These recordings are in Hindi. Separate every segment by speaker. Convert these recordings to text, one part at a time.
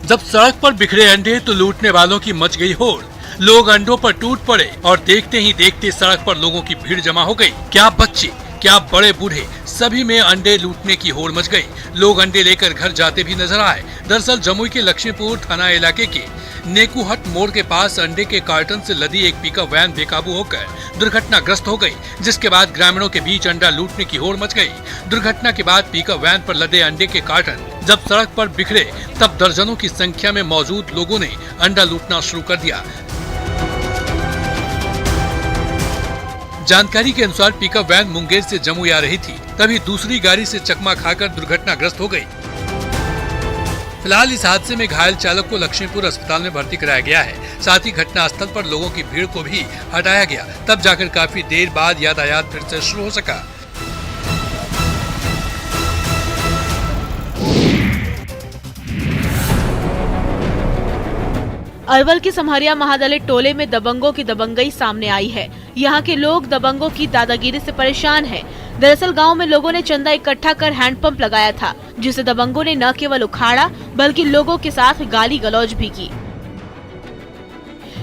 Speaker 1: जब सड़क पर बिखरे अंडे तो लूटने वालों की मच गई होड़। लोग अंडों पर टूट पड़े और देखते ही देखते सड़क पर लोगों की भीड़ जमा हो गई। क्या बच्चे, क्या बड़े बूढ़े, सभी में अंडे लूटने की होड़ मच गई। लोग अंडे लेकर घर जाते भी नजर आए। दरअसल जमुई के लक्ष्मीपुर थाना इलाके के नेकुहट मोड़ के पास अंडे के कार्टन से लदी एक पिकअप वैन बेकाबू होकर दुर्घटनाग्रस्त हो गई, जिसके बाद ग्रामीणों के बीच अंडा लूटने की होड़ मच गई। दुर्घटना के बाद पिकअप वैन पर लदे अंडे के कार्टन जब सड़क पर बिखरे तब दर्जनों की संख्या में मौजूद लोगों ने अंडा लूटना शुरू कर दिया। जानकारी के अनुसार पिकअप वैन मुंगेर से जमुई आ रही थी, तभी दूसरी गाड़ी से चकमा खाकर दुर्घटनाग्रस्त हो गई। फिलहाल इस हादसे में घायल चालक को लक्ष्मीपुर अस्पताल में भर्ती कराया गया है। साथ ही घटना स्थल पर लोगों की भीड़ को भी हटाया गया, तब जाकर काफी देर बाद यातायात फिर से शुरू हो सका।
Speaker 2: अरवल के समहरिया महादलित टोले में दबंगों की दबंगई सामने आई है। यहाँ के लोग दबंगों की दादागिरी से परेशान हैं। दरअसल गांव में लोगों ने चंदा इकट्ठा कर हैंडपंप लगाया था, जिसे दबंगों ने न केवल उखाड़ा बल्कि लोगों के साथ गाली गलौज भी की।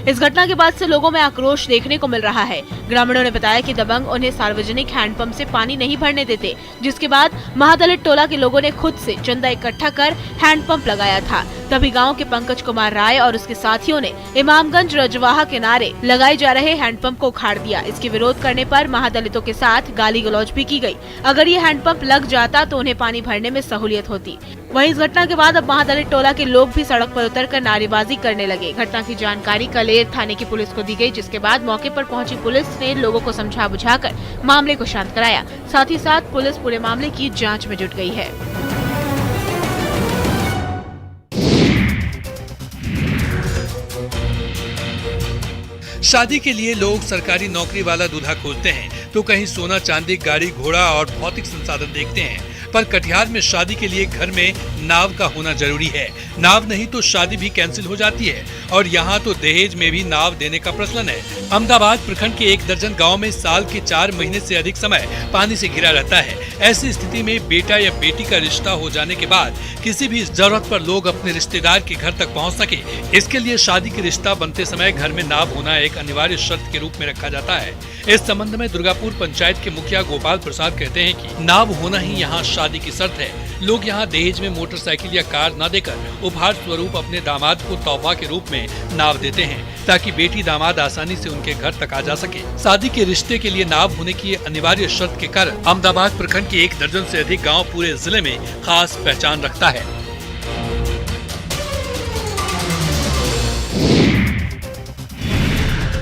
Speaker 2: इस घटना के बाद से लोगों में आक्रोश देखने को मिल रहा है। ग्रामीणों ने बताया कि दबंग उन्हें सार्वजनिक हैंडपंप से पानी नहीं भरने देते, जिसके बाद महादलित टोला के लोगों ने खुद से चंदा इकट्ठा कर हैंडपंप लगाया था। तभी गांव के पंकज कुमार राय और उसके साथियों ने इमामगंज रजवाहा किनारे लगाए जा रहे हैंडपंप को उखाड़ दिया। इसके विरोध करने पर महादलितों के साथ गाली गलौज भी की गई। अगर ये हैंडपंप लग जाता तो उन्हें पानी भरने में सहूलियत होती। वहीं इस घटना के बाद अब महादलित टोला के लोग भी सड़क पर उतरकर नारेबाजी करने लगे। घटना की जानकारी कलेर थाने की पुलिस को दी गई, जिसके बाद मौके पर पहुंची पुलिस ने लोगों को समझा बुझाकर मामले को शांत कराया। साथ ही साथ पुलिस पूरे मामले की जांच में जुट गई है।
Speaker 1: शादी के लिए लोग सरकारी नौकरी वाला दूल्हा खोजते हैं तो कहीं सोना चांदी, गाड़ी घोड़ा और भौतिक संसाधन देखते हैं, पर कटिहार में शादी के लिए घर में नाव का होना जरूरी है। नाव नहीं तो शादी भी कैंसिल हो जाती है और यहाँ तो दहेज में भी नाव देने का प्रचलन है। अहमदाबाद प्रखंड के 1 दर्जन गांव में साल के 4 महीने से अधिक समय पानी से घिरा रहता है। ऐसी स्थिति में बेटा या बेटी का रिश्ता हो जाने के बाद किसी भी जरूरत पर लोग अपने रिश्तेदार के घर तक पहुँच सके, इसके लिए शादी के रिश्ता बनते समय घर में नाव होना एक अनिवार्य शर्त के रूप में रखा जाता है। इस संबंध में दुर्गापुर पंचायत के मुखिया गोपाल प्रसाद कहते हैं कि नाव होना ही यहाँ शादी की शर्त है। लोग यहाँ दहेज में मोटरसाइकिल या कार न देकर उपहार स्वरूप अपने दामाद को तोहफा के रूप में नाव देते हैं, ताकि बेटी दामाद आसानी से उनके घर तक आ जा सके। शादी के रिश्ते के लिए नाव होने की अनिवार्य शर्त के कारण अहमदाबाद प्रखंड के 1 दर्जन से अधिक गाँव पूरे जिले में खास पहचान रखता है।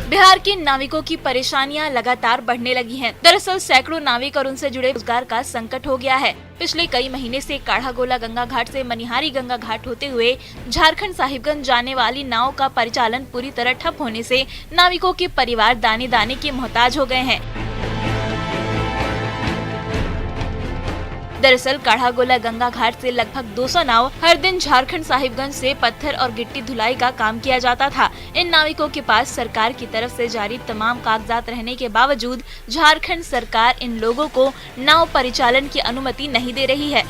Speaker 3: बिहार के नाविकों की परेशानियां लगातार बढ़ने लगी हैं। दरअसल सैकड़ों नाविक और उनसे जुड़े रोजगार का संकट हो गया है। पिछले कई महीने से काढ़ागोला गंगा घाट से मनिहारी गंगा घाट होते हुए झारखंड साहिबगंज जाने वाली नाव का परिचालन पूरी तरह ठप होने से नाविकों के परिवार दाने दाने के मोहताज हो गए हैं। दरअसल काढ़ागोला गंगा घाट से लगभग 200 नाव हर दिन झारखंड साहिबगंज से पत्थर और गिट्टी धुलाई का काम किया जाता था। इन नाविकों के पास सरकार की तरफ से जारी तमाम कागजात रहने के बावजूद झारखंड सरकार इन लोगों को नाव परिचालन की अनुमति नहीं दे रही है,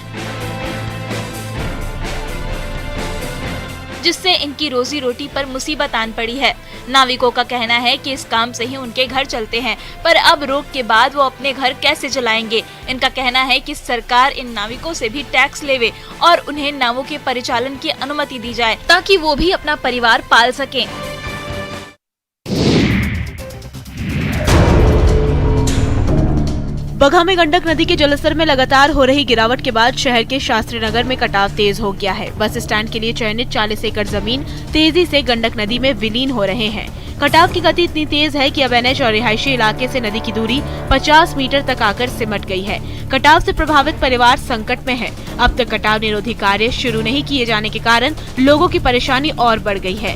Speaker 3: जिससे इनकी रोजी रोटी पर मुसीबत आन पड़ी है। नाविकों का कहना है कि इस काम से ही उनके घर चलते हैं, पर अब रोक के बाद वो अपने घर कैसे चलाएंगे। इनका कहना है कि सरकार इन नाविकों से भी टैक्स लेवे और उन्हें नावों के परिचालन की अनुमति दी जाए, ताकि वो भी अपना परिवार पाल सकें।
Speaker 2: बगहा में गंडक नदी के जलस्तर में लगातार हो रही गिरावट के बाद शहर के शास्त्री नगर में कटाव तेज हो गया है। बस स्टैंड के लिए चयनित 40 एकड़ जमीन तेजी से गंडक नदी में विलीन हो रहे हैं। कटाव की गति इतनी तेज है कि अब एनएच और रिहायशी इलाके से नदी की दूरी 50 मीटर तक आकर सिमट गई है। कटाव से प्रभावित परिवार संकट में है। अब तक कटाव निरोधी कार्य शुरू नहीं किए जाने के कारण लोगों की परेशानी और बढ़ गई है।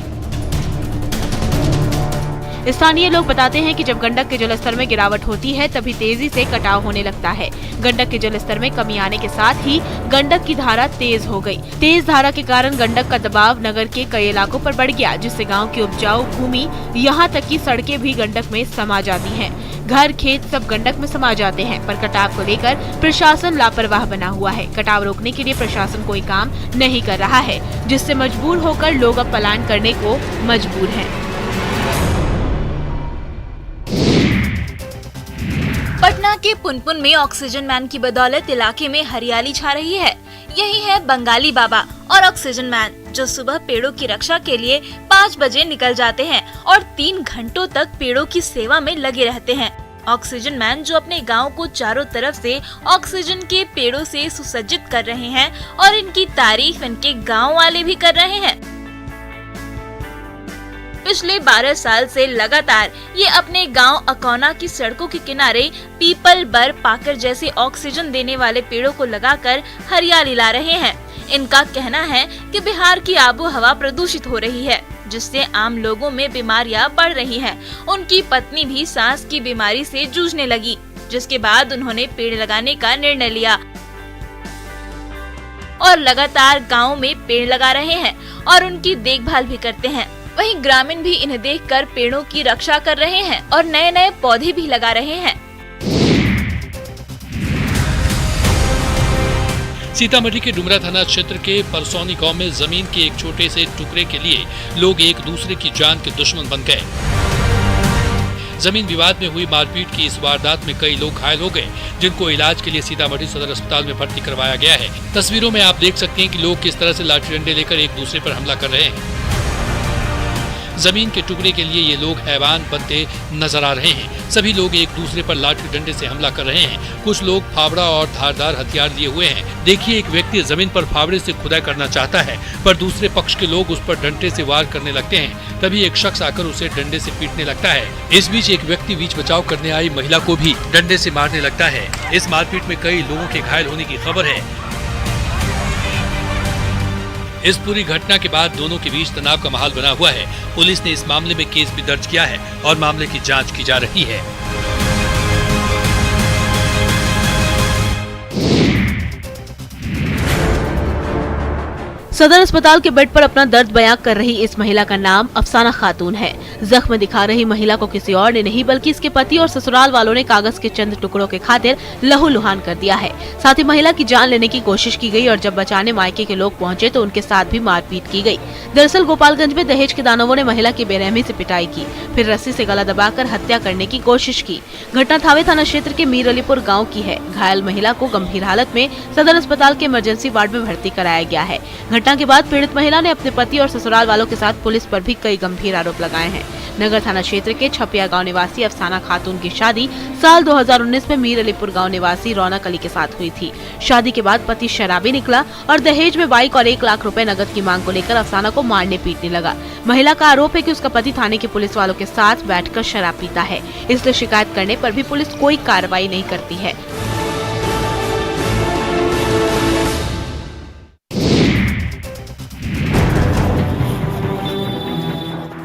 Speaker 2: स्थानीय लोग बताते हैं कि जब गंडक के जलस्तर में गिरावट होती है तभी तेजी से कटाव होने लगता है। गंडक के जलस्तर में कमी आने के साथ ही गंडक की धारा तेज हो गई। तेज धारा के कारण गंडक का दबाव नगर के कई इलाकों पर बढ़ गया, जिससे गाँव की उपजाऊ भूमि यहाँ तक कि सड़कें भी गंडक में समा जाती हैं। घर खेत सब गंडक में समा जाते हैं, पर कटाव को लेकर प्रशासन लापरवाह बना हुआ है। कटाव रोकने के लिए प्रशासन कोई काम नहीं कर रहा है, जिससे मजबूर होकर लोग अब पलायन करने को मजबूर हैं।
Speaker 3: पटना के पुनपुन में ऑक्सीजन मैन की बदौलत इलाके में हरियाली छा रही है। यही है बंगाली बाबा और ऑक्सीजन मैन, जो सुबह पेड़ों की रक्षा के लिए 5 बजे निकल जाते हैं और 3 घंटों तक पेड़ों की सेवा में लगे रहते हैं। ऑक्सीजन मैन जो अपने गांव को चारों तरफ से ऑक्सीजन के पेड़ों से सुसज्जित कर रहे हैं और इनकी तारीफ इनके गांव वाले भी कर रहे हैं। पिछले 12 साल से लगातार ये अपने गांव अकौना की सड़कों के किनारे पीपल, बर, पाकर जैसे ऑक्सीजन देने वाले पेड़ों को लगाकर हरियाली ला रहे हैं। इनका कहना है कि बिहार की आबो हवा प्रदूषित हो रही है, जिससे आम लोगों में बीमारियां बढ़ रही हैं। उनकी पत्नी भी सांस की बीमारी से जूझने लगी, जिसके बाद उन्होंने पेड़ लगाने का निर्णय लिया और लगातार गाँव में पेड़ लगा रहे हैं और उनकी देखभाल भी करते हैं। वहीं ग्रामीण भी इन्हें देखकर पेड़ों की रक्षा कर रहे हैं और नए नए पौधे भी लगा रहे हैं।
Speaker 1: सीतामढ़ी के डुमरा थाना क्षेत्र के परसौनी गांव में जमीन के एक छोटे से टुकड़े के लिए लोग एक दूसरे की जान के दुश्मन बन गए। जमीन विवाद में हुई मारपीट की इस वारदात में कई लोग घायल हो गए, जिनको इलाज के लिए सीतामढ़ी सदर अस्पताल में भर्ती करवाया गया है। तस्वीरों में आप देख सकते हैं कि लोग किस तरह से लाठी डंडे लेकर एक दूसरे पर हमला कर रहे हैं। जमीन के टुकड़े के लिए ये लोग हैवान बनते नजर आ रहे हैं। सभी लोग एक दूसरे पर लाठी डंडे से हमला कर रहे हैं। कुछ लोग फावड़ा और धारदार हथियार लिए हुए हैं। देखिए, एक व्यक्ति जमीन पर फावड़े से खुदाई करना चाहता है, पर दूसरे पक्ष के लोग उस पर डंडे से वार करने लगते हैं। तभी एक शख्स आकर उसे डंडे से पीटने लगता है। इस बीच एक व्यक्ति बीच बचाव करने आई महिला को भी डंडे से मारने लगता है। इस मारपीट में कई लोगों के घायल होने की खबर है। इस पूरी घटना के बाद दोनों के बीच तनाव का माहौल बना हुआ है। पुलिस ने इस मामले में केस भी दर्ज किया है और मामले की जांच की जा रही है।
Speaker 2: सदर अस्पताल के बेड पर अपना दर्द बयां कर रही इस महिला का नाम अफसाना खातून है। जख्म दिखा रही महिला को किसी और ने नहीं बल्कि इसके पति और ससुराल वालों ने कागज के चंद टुकड़ों के खातिर लहूलुहान कर दिया है। साथ ही महिला की जान लेने की कोशिश की गई और जब बचाने मायके के लोग पहुंचे तो उनके साथ भी मारपीट की गई। दरअसल गोपालगंज में दहेज के दानवों ने महिला की बेरहमी से पिटाई की, फिर रस्सी से गला दबाकर हत्या करने की कोशिश की। घटना थावे थाना क्षेत्र के मीर अलीपुर गाँव की है। घायल महिला को गंभीर हालत में सदर अस्पताल के इमरजेंसी वार्ड में भर्ती कराया गया है। घटना के बाद पीड़ित महिला ने अपने पति और ससुराल वालों के साथ पुलिस पर भी कई गंभीर आरोप लगाए हैं। नगर थाना क्षेत्र के छपिया गांव निवासी अफसाना खातून की शादी साल 2019 में मीर अलीपुर गांव निवासी रौनक अली के साथ हुई थी। शादी के बाद पति शराबी निकला और दहेज में बाइक और 1 लाख रुपए नकद की मांग को लेकर अफसाना को मारने पीटने लगा। महिला का आरोप है कि उसका पति थाने के पुलिस वालों के साथ बैठकर शराब पीता है, इसलिए शिकायत करने पर भी पुलिस कोई कार्रवाई नहीं करती है।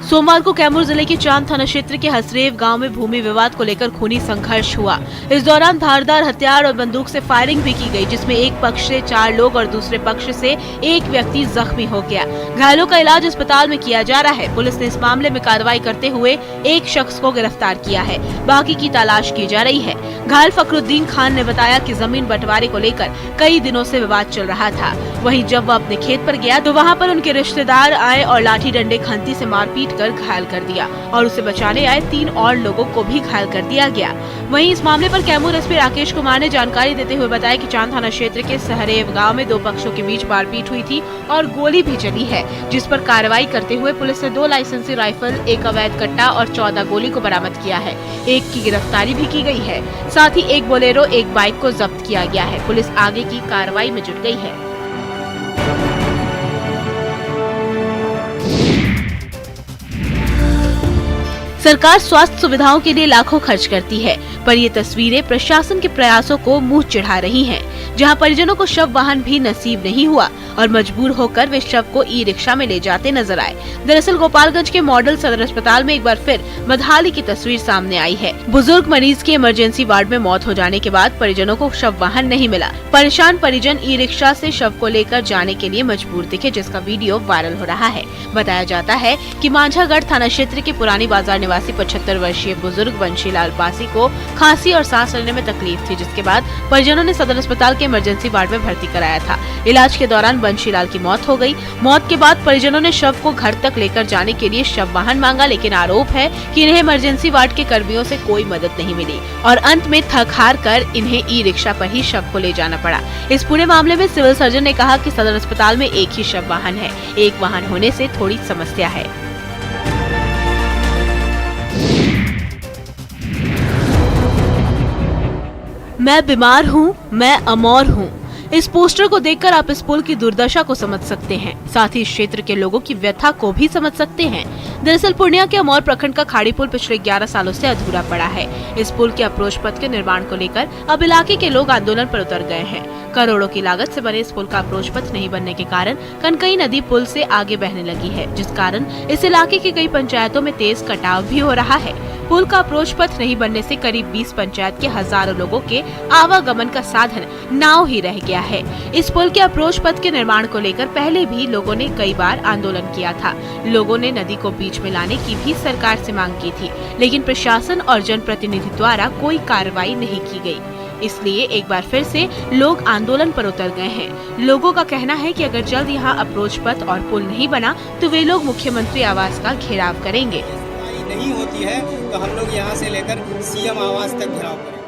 Speaker 2: सोमवार को कैमूर जिले के चांद थाना क्षेत्र के हसरेव गांव में भूमि विवाद को लेकर खूनी संघर्ष हुआ। इस दौरान धारदार हथियार और बंदूक से फायरिंग भी की गई, जिसमें एक पक्ष से 4 लोग और दूसरे पक्ष से एक व्यक्ति जख्मी हो गया। घायलों का इलाज अस्पताल में किया जा रहा है। पुलिस ने इस मामले में कार्रवाई करते हुए एक शख्स को गिरफ्तार किया है, बाकी की तलाश की जा रही है। घायल फखरुद्दीन खान ने बताया कि जमीन बंटवारे को लेकर कई दिनों से विवाद चल रहा था। वहीं जब वह अपने खेत पर गया तो वहां पर उनके रिश्तेदार आए और लाठी डंडे खंती से मारपीट कर घायल कर दिया और उसे बचाने आए 3 और लोगों को भी घायल कर दिया गया। वहीं इस मामले पर कैमूर एसपी राकेश कुमार ने जानकारी देते हुए बताया कि चांद थाना क्षेत्र के सहरेव गांव में 2 पक्षों के बीच मारपीट हुई थी और गोली भी चली है, जिस पर कार्रवाई करते हुए पुलिस ने 2 लाइसेंसी राइफल, 1 अवैध कट्टा और 14 गोली को बरामद किया है। एक की गिरफ्तारी भी की गई है। साथ ही 1 बोलेरो, 1 बाइक को जब्त किया गया है। पुलिस आगे की कार्रवाई में जुट गई है। सरकार स्वास्थ्य सुविधाओं के लिए लाखों खर्च करती है, पर ये तस्वीरें प्रशासन के प्रयासों को मुंह चिढ़ा रही हैं, जहां परिजनों को शव वाहन भी नसीब नहीं हुआ और मजबूर होकर वे शव को ई रिक्शा में ले जाते नजर आए। दरअसल गोपालगंज के मॉडल सदर अस्पताल में एक बार फिर बदहाली की तस्वीर सामने आई है। बुजुर्ग मरीज की इमरजेंसी वार्ड में मौत हो जाने के बाद परिजनों को शव वाहन नहीं मिला। परेशान परिजन ई रिक्शा से शव को लेकर जाने के लिए मजबूर दिखे, जिसका वीडियो वायरल हो रहा है। बताया जाता है कि मांझागढ़ थाना क्षेत्र के पुरानी बाजार निवासी 75 वर्षीय बुजुर्ग बंशीलाल बासी को खांसी और सांस लेने में तकलीफ थी, जिसके बाद परिजनों ने सदर अस्पताल के इमरजेंसी वार्ड में भर्ती कराया था। इलाज के दौरान बंशीलाल की मौत हो गई। मौत के बाद परिजनों ने शव को घर तक लेकर जाने के लिए शव वाहन मांगा, लेकिन आरोप है कि इन्हें इमरजेंसी वार्ड के कर्मियों से कोई मदद नहीं मिली और अंत में थक हार कर इन्हें ई रिक्शा पर ही शव को ले जाना पड़ा। इस पूरे मामले में सिविल सर्जन ने कहा कि सदर अस्पताल में एक ही शव वाहन है, एक वाहन होने से थोड़ी समस्या है। मैं बीमार हूँ, मैं अमौर हूँ। इस पोस्टर को देखकर आप इस पुल की दुर्दशा को समझ सकते हैं, साथ ही इस क्षेत्र के लोगों की व्यथा को भी समझ सकते हैं। दरअसल पूर्णिया के अमौर प्रखंड का खाड़ी पुल पिछले 11 सालों से अधूरा पड़ा है। इस पुल के अप्रोच पथ के निर्माण को लेकर अब इलाके के लोग आंदोलन पर उतर गए हैं। करोड़ों की लागत से बने इस पुल का अप्रोच पथ नहीं बनने के कारण कनकई नदी पुल से आगे बहने लगी है, जिस कारण इस इलाके की कई पंचायतों में तेज कटाव भी हो रहा है। पुल का अप्रोच पथ नहीं बनने से करीब 20 पंचायत के हजारों लोगों के आवागमन का साधन नाव ही रह गया है। इस पुल के अप्रोच पथ के निर्माण को लेकर पहले भी लोगों ने कई बार आंदोलन किया था। लोगों ने नदी को बीच में लाने की भी सरकार से मांग की थी, लेकिन प्रशासन और जनप्रतिनिधि द्वारा कोई कार्रवाई नहीं की गई। इसलिए एक बार फिर से लोग आंदोलन पर उतर गए हैं। लोगों का कहना है कि अगर जल्द यहाँ अप्रोच पथ और पुल नहीं बना तो वे लोग मुख्यमंत्री आवास का घेराव करेंगे।
Speaker 4: नहीं होती है तो हम लोग यहाँ से लेकर सीएम आवास तक घेराव करेंगे।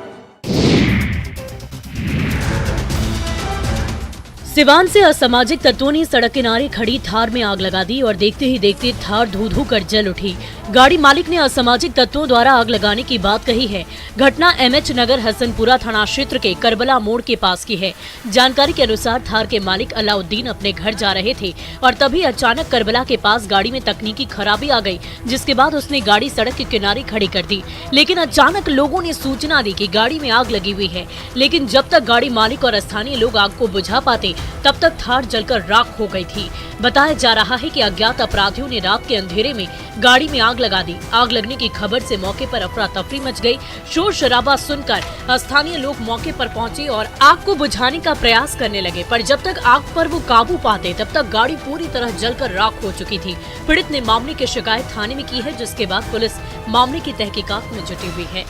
Speaker 5: सिवान से असामाजिक तत्वों ने सड़क किनारे खड़ी थार में आग लगा दी और देखते ही देखते थार धू धू कर जल उठी। गाड़ी मालिक ने असामाजिक तत्वों द्वारा आग लगाने की बात कही है। घटना एमएच नगर हसनपुरा थाना क्षेत्र के करबला मोड़ के पास की है। जानकारी के अनुसार थार के मालिक अलाउद्दीन अपने घर जा रहे थे और तभी अचानक करबला के पास गाड़ी में तकनीकी खराबी आ गई, जिसके बाद उसने गाड़ी सड़क के किनारे खड़ी कर दी। लेकिन अचानक लोगों ने सूचना दी कि गाड़ी में आग लगी हुई है, लेकिन जब तक गाड़ी मालिक और स्थानीय लोग आग को बुझा पाते तब तक थार जलकर राख हो गई थी। बताया जा रहा है कि अज्ञात अपराधियों ने रात के अंधेरे में गाड़ी में आग लगा दी। आग लगने की खबर से मौके पर अफरा तफरी मच गई। शोर शराबा सुनकर स्थानीय लोग मौके पर पहुंचे और आग को बुझाने का प्रयास करने लगे, पर जब तक आग पर वो काबू पाते तब तक गाड़ी पूरी तरह जलकर राख हो चुकी थी। पीड़ित ने मामले की शिकायत थाने में की है, जिसके बाद पुलिस मामले की तहकीकात में जुटी हुई है।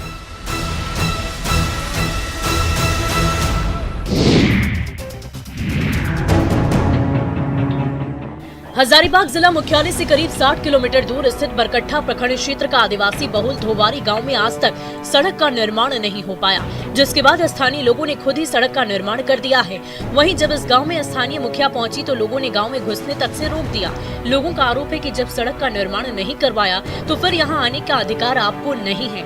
Speaker 5: हजारीबाग जिला मुख्यालय से करीब 60 किलोमीटर दूर स्थित बरकट्ठा प्रखंड क्षेत्र का आदिवासी बहुल धोवारी गांव में आज तक सड़क का निर्माण नहीं हो पाया, जिसके बाद स्थानीय लोगों ने खुद ही सड़क का निर्माण कर दिया है। वहीं जब इस गांव में स्थानीय मुखिया पहुंची तो लोगों ने गांव में घुसने तक से रोक दिया। लोगों का आरोप है कि जब सड़क का निर्माण नहीं करवाया तो फिर यहाँ आने का अधिकार आपको नहीं है।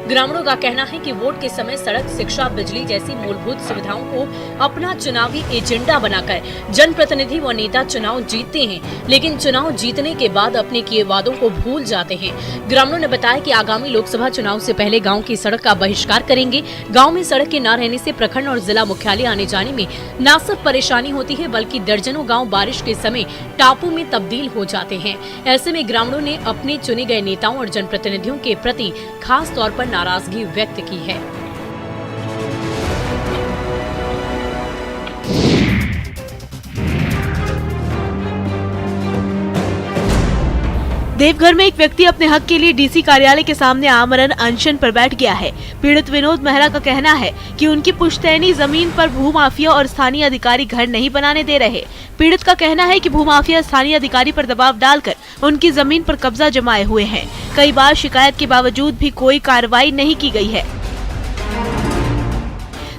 Speaker 5: ग्रामीणों का कहना है कि वोट के समय सड़क, शिक्षा, बिजली जैसी मूलभूत सुविधाओं को अपना चुनावी एजेंडा बनाकर जनप्रतिनिधि व नेता चुनाव जीतते हैं, लेकिन चुनाव जीतने के बाद अपने किए वादों को भूल जाते हैं। ग्रामीणों ने बताया कि आगामी लोकसभा चुनाव से पहले गांव की सड़क का बहिष्कार करेंगे। गांव में सड़क के न रहने से प्रखंड और जिला मुख्यालय आने जाने में न सिर्फ परेशानी होती है, बल्कि दर्जनों गाँव बारिश के समय टापू में तब्दील हो जाते हैं। ऐसे में ग्रामीणों ने अपने चुने गए नेताओं और जनप्रतिनिधियों के प्रति खास तौर पर नाराजगी व्यक्त की है।
Speaker 2: देवघर में एक व्यक्ति अपने हक के लिए डीसी कार्यालय के सामने आमरण अनशन पर बैठ गया है। पीड़ित विनोद मेहरा का कहना है कि उनकी पुश्तैनी जमीन पर भूमाफिया और स्थानीय अधिकारी घर नहीं बनाने दे रहे। पीड़ित का कहना है कि भूमाफिया स्थानीय अधिकारी पर दबाव डालकर उनकी जमीन पर कब्जा जमाए हुए हैं। कई बार शिकायत के बावजूद भी कोई कार्रवाई नहीं की गई है।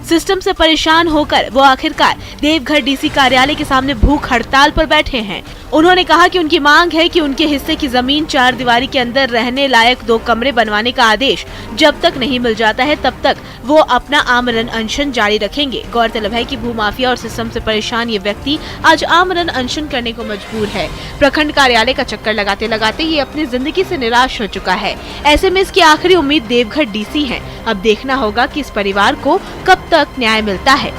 Speaker 2: सिस्टम से परेशान होकर वो आखिरकार देवघर डीसी कार्यालय के सामने भूख हड़ताल पर बैठे हैं। उन्होंने कहा कि उनकी मांग है कि उनके हिस्से की जमीन 4 दीवारी के अंदर रहने लायक 2 कमरे बनवाने का आदेश जब तक नहीं मिल जाता है तब तक वो अपना आमरण अनशन जारी रखेंगे। गौरतलब है कि भूमाफिया और सिस्टम से परेशान ये व्यक्ति आज आमरण अनशन करने को मजबूर है। प्रखंड कार्यालय का चक्कर लगाते लगाते ये अपनी जिंदगी से निराश हो चुका है। ऐसे में इसकी आखिरी उम्मीद देवघर डीसी है। अब देखना होगा कि इस परिवार को कब तक न्याय मिलता है।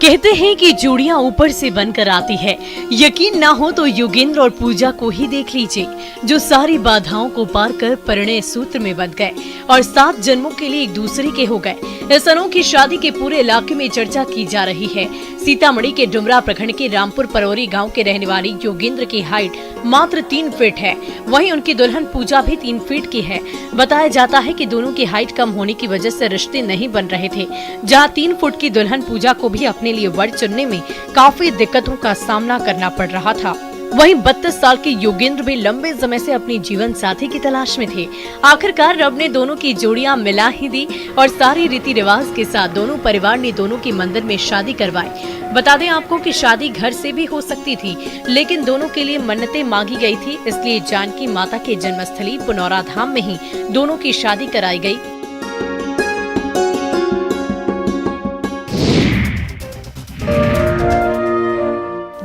Speaker 5: कहते हैं कि जोड़ियां ऊपर से बनकर आती है। यकीन ना हो तो योगेंद्र और पूजा को ही देख लीजिए, जो सारी बाधाओं को पार कर परिणय सूत्र में बंध गए और 7 जन्मों के लिए एक दूसरे के हो गए। इस अनोखी शादी के पूरे इलाके में चर्चा की जा रही है। सीतामढ़ी के डुमरा प्रखंड के रामपुर परौरी गांव के रहने वाली योगेंद्र की हाइट मात्र 3 फीट है। वहीं उनकी दुल्हन पूजा भी 3 फीट की है। बताया जाता है कि दोनों की हाइट कम होने की वजह से रिश्ते नहीं बन रहे थे। जहां 3 फुट की दुल्हन पूजा को भी अपने लिए वर चुनने में काफी दिक्कतों का सामना करना पड़ रहा था। वहीं 32 साल के योगेंद्र भी लंबे समय से अपनी जीवन साथी की तलाश में थे। आखिरकार रब ने दोनों की जोड़ियां मिला ही दी और सारी रीति रिवाज के साथ दोनों परिवार ने दोनों की मंदिर में शादी करवाई। बता दें आपको कि शादी घर से भी हो सकती थी, लेकिन दोनों के लिए मन्नतें मांगी गई थी, इसलिए जानकी माता के जन्मस्थली पुनौरा धाम में ही दोनों की शादी कराई गई।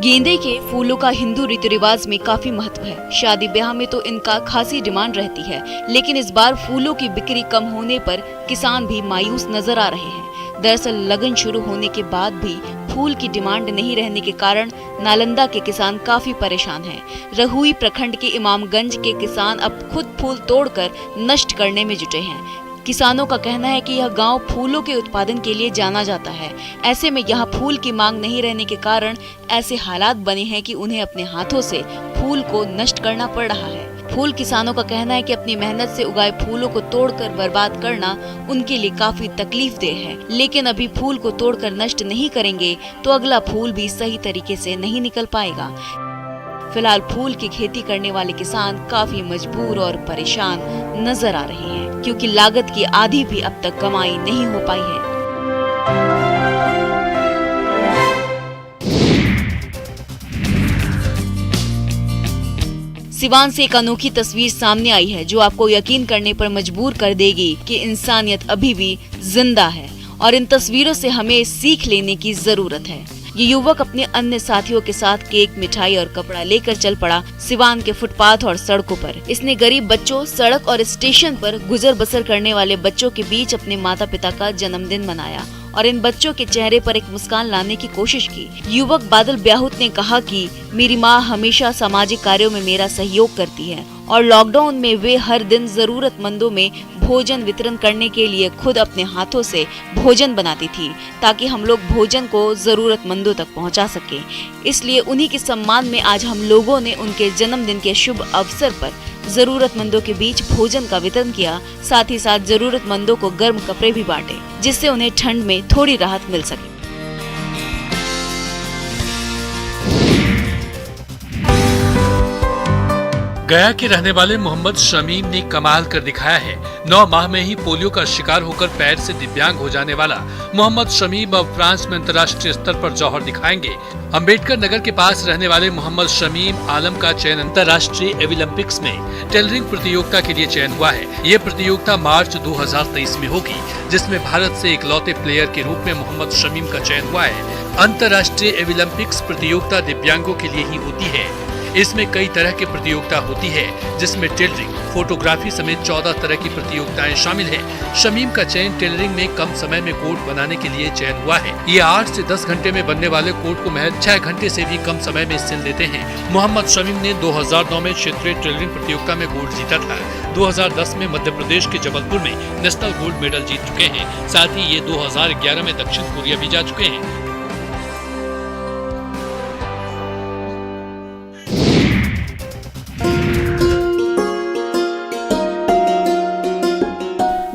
Speaker 6: गेंदे के फूलों का हिंदू रीति रिवाज में काफी महत्व है। शादी ब्याह में तो इनका खासी डिमांड रहती है, लेकिन इस बार फूलों की बिक्री कम होने पर किसान भी मायूस नजर आ रहे हैं। दरअसल लगन शुरू होने के बाद भी फूल की डिमांड नहीं रहने के कारण नालंदा के किसान काफी परेशान हैं। रहुई प्रखंड के इमामगंज के किसान अब खुद फूल तोड़कर नष्ट करने में जुटे हैं। किसानों का कहना है कि यह गांव फूलों के उत्पादन के लिए जाना जाता है। ऐसे में यहाँ फूल की मांग नहीं रहने के कारण ऐसे हालात बने हैं कि उन्हें अपने हाथों से फूल को नष्ट करना पड़ रहा है। फूल किसानों का कहना है कि अपनी मेहनत से उगाए फूलों को तोड़कर बर्बाद करना उनके लिए काफी तकलीफदेह है, लेकिन अभी फूल को तोड़कर नष्ट नहीं करेंगे तो अगला फूल भी सही तरीके से नहीं निकल पाएगा। फिलहाल फूल की खेती करने वाले किसान काफी मजबूर और परेशान नजर आ रहे हैं, क्योंकि लागत की आधी भी अब तक कमाई नहीं हो पाई है। सिवान से एक अनोखी तस्वीर सामने आई है, जो आपको यकीन करने पर मजबूर कर देगी कि इंसानियत अभी भी जिंदा है और इन तस्वीरों से हमें सीख लेने की जरूरत है। ये युवक अपने अन्य साथियों के साथ केक, मिठाई और कपड़ा लेकर चल पड़ा सिवान के फुटपाथ और सड़कों पर। इसने गरीब बच्चों, सड़क और स्टेशन पर गुजर बसर करने वाले बच्चों के बीच अपने माता पिता का जन्मदिन मनाया और इन बच्चों के चेहरे पर एक मुस्कान लाने की कोशिश की। युवक बादल ब्याहुत ने कहा कि मेरी माँ हमेशा सामाजिक कार्यों में मेरा सहयोग करती है और लॉकडाउन में वे हर दिन जरूरतमंदों में भोजन वितरण करने के लिए खुद अपने हाथों से भोजन बनाती थी, ताकि हम लोग भोजन को जरूरतमंदों तक पहुंचा सके। इसलिए उन्हीं के सम्मान में आज हम लोगों ने उनके जन्मदिन के शुभ अवसर पर जरूरतमंदों के बीच भोजन का वितरण किया। साथ ही साथ जरूरतमंदों को गर्म कपड़े भी बांटे, जिससे उन्हें ठंड में थोड़ी राहत मिल सके।
Speaker 1: गया के रहने वाले मोहम्मद शमीम ने कमाल कर दिखाया है। 9 माह में ही पोलियो का शिकार होकर पैर से दिव्यांग हो जाने वाला मोहम्मद शमीम अब फ्रांस में अंतर्राष्ट्रीय स्तर पर जौहर दिखाएंगे। अंबेडकर नगर के पास रहने वाले मोहम्मद शमीम आलम का चयन अंतर्राष्ट्रीय ओलंपिक्स में टेलरिंग प्रतियोगिता के लिए चयन हुआ है। ये प्रतियोगिता मार्च 2023 में होगी, जिसमें भारत से इकलौते प्लेयर के रूप में मोहम्मद शमीम का चयन हुआ है। अंतर्राष्ट्रीय ओलंपिक्स प्रतियोगिता दिव्यांगों के लिए ही होती है। इसमें कई तरह की प्रतियोगिता होती है, जिसमें टेलरिंग, फोटोग्राफी समेत 14 तरह की प्रतियोगिताएं शामिल हैं। शमीम का चयन टेलरिंग में कम समय में कोट बनाने के लिए चयन हुआ है। ये 8 से 10 घंटे में बनने वाले कोट को महज 6 घंटे से भी कम समय में सिल देते हैं। मोहम्मद शमीम ने 2009 में क्षेत्रीय टेलरिंग प्रतियोगिता में गोल्ड जीता था। 2010 में मध्य प्रदेश के जबलपुर में नेशनल गोल्ड मेडल जीत चुके हैं। साथ ही ये 2011 में दक्षिण कोरिया भी जा चुके हैं।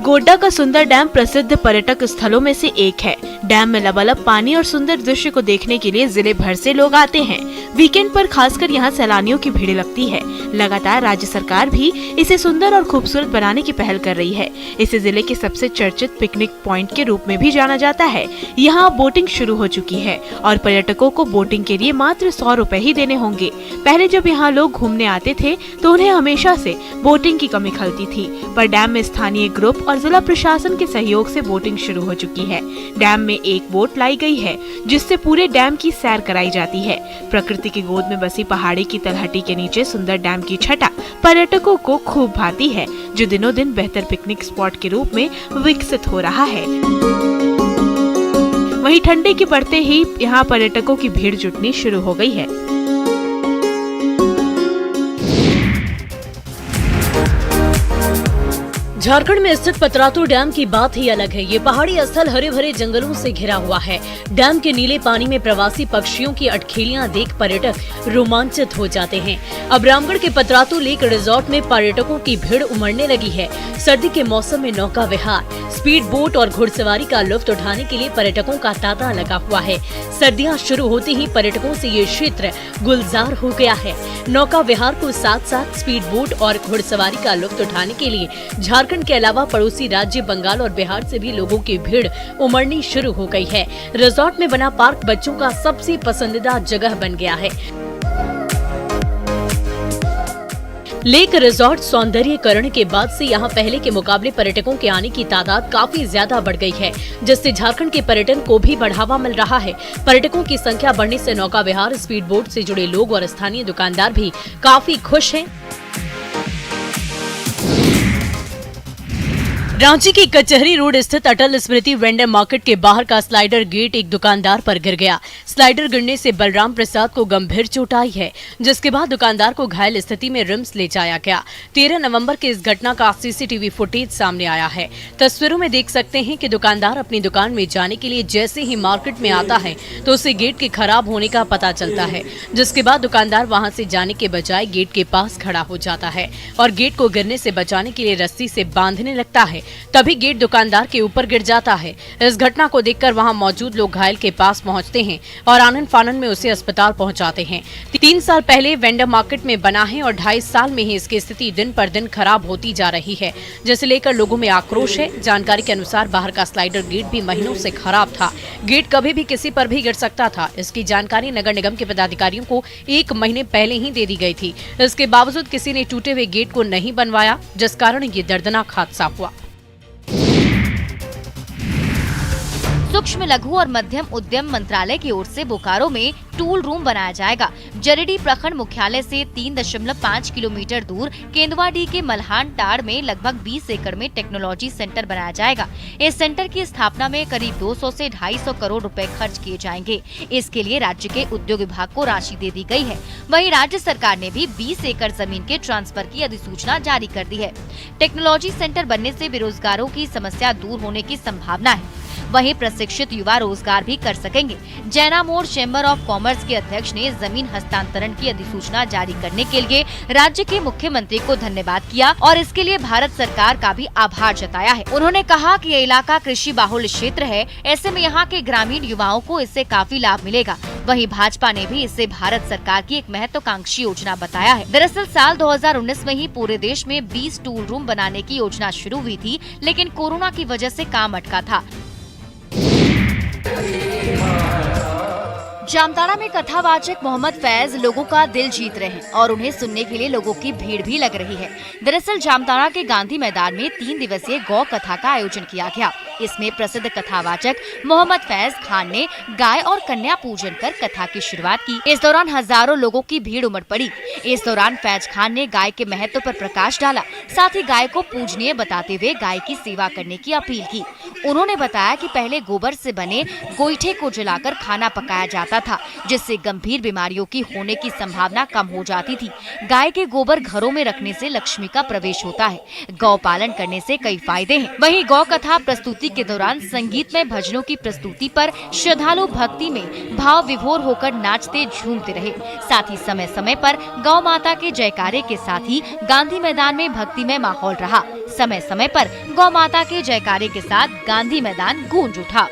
Speaker 2: गोड्डा का सुंदर डैम प्रसिद्ध पर्यटक स्थलों में से एक है। डैम में लबालब पानी और सुंदर दृश्य को देखने के लिए जिले भर से लोग आते हैं। वीकेंड पर खासकर यहाँ सैलानियों की भीड़ लगती है। लगातार राज्य सरकार भी इसे सुंदर और खूबसूरत बनाने की पहल कर रही है। इसे जिले के सबसे चर्चित पिकनिक पॉइंट के रूप में भी जाना जाता है। यहाँ बोटिंग शुरू हो चुकी है और पर्यटकों को बोटिंग के लिए मात्र 100 रुपए ही देने होंगे। पहले जब यहाँ लोग घूमने आते थे तो उन्हें हमेशा से बोटिंग की कमी खलती थी, पर डैम में स्थानीय ग्रुप और जिला प्रशासन के सहयोग से बोटिंग शुरू हो चुकी है। डैम में एक बोट लाई गई है जिससे पूरे डैम की सैर कराई जाती है। प्रकृति की गोद में बसी पहाड़ी की तलहटी के नीचे सुंदर डैम की छटा पर्यटकों को खूब भाती है, जो दिनों दिन बेहतर पिकनिक स्पॉट के रूप में विकसित हो रहा है। वहीं ठंडी के बढ़ते ही यहाँ पर्यटकों की भीड़ जुटनी शुरू हो गई है।
Speaker 5: झारखंड में स्थित पतरातू डैम की बात ही अलग है। ये पहाड़ी स्थल हरे भरे जंगलों से घिरा हुआ है। डैम के नीले पानी में प्रवासी पक्षियों की अटखेलियां देख पर्यटक रोमांचित हो जाते हैं। अब रामगढ़ के पतरातू लेक रिजॉर्ट में पर्यटकों की भीड़ उमड़ने लगी है। सर्दी के मौसम में नौका विहार, स्पीड बोट और घुड़सवारी का लुत्फ उठाने के लिए पर्यटकों का तांता लगा हुआ है। सर्दियां शुरू होते ही पर्यटकों से ये क्षेत्र गुलजार हो गया है। नौका विहार को साथ साथ स्पीड बोट और घुड़सवारी का लुत्फ उठाने के लिए झारखंड के अलावा पड़ोसी राज्य बंगाल और बिहार से भी लोगों की भीड़ उमड़नी शुरू हो गई है। रिजॉर्ट में बना पार्क बच्चों का सबसे पसंदीदा जगह बन गया है। लेक रिजॉर्ट सौंदर्यीकरण के बाद से यहां पहले के मुकाबले पर्यटकों के आने की तादाद काफी ज्यादा बढ़ गई है, जिससे झारखंड के पर्यटन को भी बढ़ावा मिल रहा है। पर्यटकों की संख्या बढ़ने से नौका विहार, स्पीड बोट से जुड़े लोग और स्थानीय दुकानदार भी काफी खुश हैं। रांची की कचहरी रोड स्थित अटल स्मृति वेंडर मार्केट के बाहर का स्लाइडर गेट एक दुकानदार पर गिर गया। स्लाइडर गिरने से बलराम प्रसाद को गंभीर चोट आई है, जिसके बाद दुकानदार को घायल स्थिति में रिम्स ले जाया गया। 13 नवंबर की इस घटना का सीसीटीवी फुटेज सामने आया है। तस्वीरों में देख सकते हैं कि दुकानदार अपनी दुकान में जाने के लिए जैसे ही मार्केट में आता है तो उसे गेट के खराब होने का पता चलता है, जिसके बाद दुकानदार वहां से जाने के बजाय गेट के पास खड़ा हो जाता है और गेट को गिरने से बचाने के लिए रस्सी से बांधने लगता है। तभी गेट दुकानदार के ऊपर गिर जाता है। इस घटना को देखकर वहां मौजूद लोग घायल के पास पहुंचते हैं और आनन फानन में उसे अस्पताल पहुंचाते हैं। 3 साल पहले वेंडर मार्केट में बना है और 2.5 साल में ही इसकी स्थिति दिन पर दिन खराब होती जा रही है, जिसे लेकर लोगों में आक्रोश है। जानकारी के अनुसार बाहर का स्लाइडर गेट भी महीनों से खराब था। गेट कभी भी किसी पर भी गिर सकता था। इसकी जानकारी नगर निगम के पदाधिकारियों को 1 महीने पहले ही दे दी गई थी। इसके बावजूद किसी ने टूटे हुए गेट को नहीं बनवाया, जिस कारण ये दर्दनाक हादसा हुआ।
Speaker 7: सूक्ष्म लघु और मध्यम उद्यम मंत्रालय की ओर से बोकारो में टूल रूम बनाया जाएगा। जरीडी प्रखंड मुख्यालय से 3.5 किलोमीटर दूर केंदुआडी के मल्हान टाड़ में लगभग 20 एकड़ में टेक्नोलॉजी सेंटर बनाया जाएगा। इस सेंटर की स्थापना में करीब 200 से 250 करोड़ रुपए खर्च किए जाएंगे। इसके लिए राज्य के उद्योग विभाग को राशि दे दी गई है। वहीं राज्य सरकार ने भी 20 एकड़ जमीन के ट्रांसफर की अधिसूचना जारी कर दी है। टेक्नोलॉजी सेंटर बनने से बेरोजगारों की समस्या दूर होने की संभावना है। वहीं प्रशिक्षित युवा रोजगार भी कर सकेंगे। जैना मोड़ चैम्बर ऑफ कॉमर्स के अध्यक्ष ने जमीन हस्तांतरण की अधिसूचना जारी करने के लिए राज्य के मुख्यमंत्री को धन्यवाद किया और इसके लिए भारत सरकार का भी आभार जताया है। उन्होंने कहा कि ये इलाका कृषि बाहुल क्षेत्र है, ऐसे में यहाँ के ग्रामीण युवाओं को इससे काफी लाभ मिलेगा। वहीं भाजपा ने भी इसे भारत सरकार की एक महत्वाकांक्षी योजना बताया है। दरअसल साल 2019 में ही पूरे देश में 20 टूल रूम बनाने की योजना शुरू हुई थी, लेकिन कोरोना की वजह से काम अटका था। जामताड़ा में कथावाचक मोहम्मद फैज लोगों का दिल जीत रहे हैं और उन्हें सुनने के लिए लोगों की भीड़ भी लग रही है। दरअसल जामताड़ा के गांधी मैदान में 3 दिवसीय गौ कथा का आयोजन किया गया। इसमें प्रसिद्ध कथावाचक मोहम्मद फैज खान ने गाय और कन्या पूजन कर कथा की शुरुआत की। इस दौरान हजारों लोगों की भीड़ उमड़ पड़ी। इस दौरान फैज खान ने गाय के महत्व पर प्रकाश डाला, साथ ही गाय को पूजनीय बताते हुए गाय की सेवा करने की अपील की। उन्होंने बताया कि पहले गोबर से बने गोईठे को जलाकर खाना पकाया जाता था, जिससे गंभीर बीमारियों की होने की संभावना कम हो जाती थी। गाय के गोबर घरों में रखने से लक्ष्मी का प्रवेश होता है। गौ पालन करने से कई फायदे हैं। वहीं गौ कथा प्रस्तुति के दौरान संगीतमय भजनों की प्रस्तुति पर श्रद्धालु भक्ति में भाव विभोर होकर नाचते झूमते रहे। साथ ही समय समय पर गौ माता के जयकारे के साथ ही गांधी मैदान में भक्तिमय माहौल रहा। समय समय पर गौ माता के जयकारे के साथ गांधी मैदान गूंज उठा।